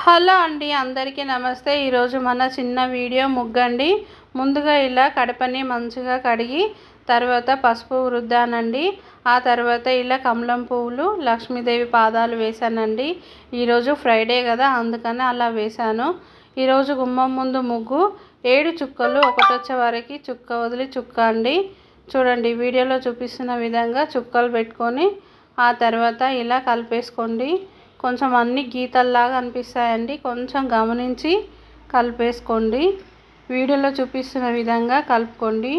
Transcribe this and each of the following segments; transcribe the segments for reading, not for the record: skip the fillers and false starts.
Hello అండి, అందరికీ నమస్తే. ఈరోజు మన చిన్న వీడియో ముగ్గండి. ముందుగా ఇలా కడపని మంచిగా కడిగి తర్వాత పసుపు రుద్దానండి. ఆ తర్వాత ఇలా కమలం పువ్వులు లక్ష్మీదేవి పాదాలు వేశానండి. ఈరోజు ఫ్రైడే కదా, అందుకని అలా వేశాను. ఈరోజు గుమ్మం ముందు ముగ్గు 7 చుక్కలు, ఒకటొచ్చే వరకు చుక్క వదిలి చుక్క అండి. చూడండి, వీడియోలో చూపిస్తున్న విధంగా చుక్కలు పెట్టుకొని ఆ తర్వాత ఇలా కలిపేసుకోండి. కొంచెం అన్ని గీతల్లాగా అనిపిస్తాయండి, కొంచెం గమనించి కలిపేసుకోండి. వీడియోలో చూపిస్తున్న విధంగా కలుపుకోండి.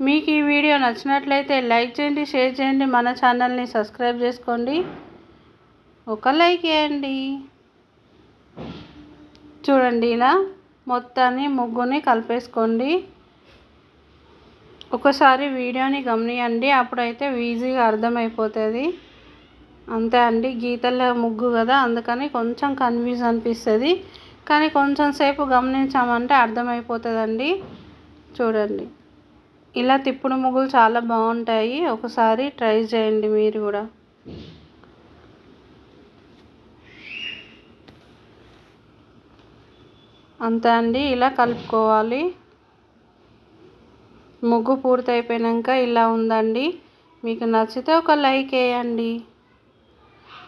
మీకు ఈ వీడియో నచ్చినట్లయితే లైక్ చేయండి, షేర్ చేయండి, మన ఛానల్ని సబ్స్క్రైబ్ చేసుకోండి. ఒక లైక్ వేయండి. చూడండి, ఇలా మొత్తాన్ని ముగ్గుని కలిపేసుకోండి. ఒకసారి వీడియోని గమనియండి, అప్పుడైతే ఈజీగా అర్థమైపోతుంది. అంతే అండి, గీతల ముగ్గు కదా, అందుకని కొంచెం కన్ఫ్యూజ్ అనిపిస్తుంది, కానీ కొంచెం సేపు గమనించామంటే అర్థమైపోతుందండి. చూడండి, ఇలా తిప్పుడు ముగ్గులు చాలా బాగుంటాయి, ఒకసారి ట్రై చేయండి మీరు కూడా. అంతే అండి, ఇలా కలుపుకోవాలి. ముగ్గు పూర్తయిపోయాక ఇలా ఉందండి. మీకు నచ్చితే ఒక లైక్ వేయండి.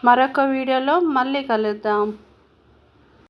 మరొక వీడియోలో మళ్ళీ కలుద్దాం.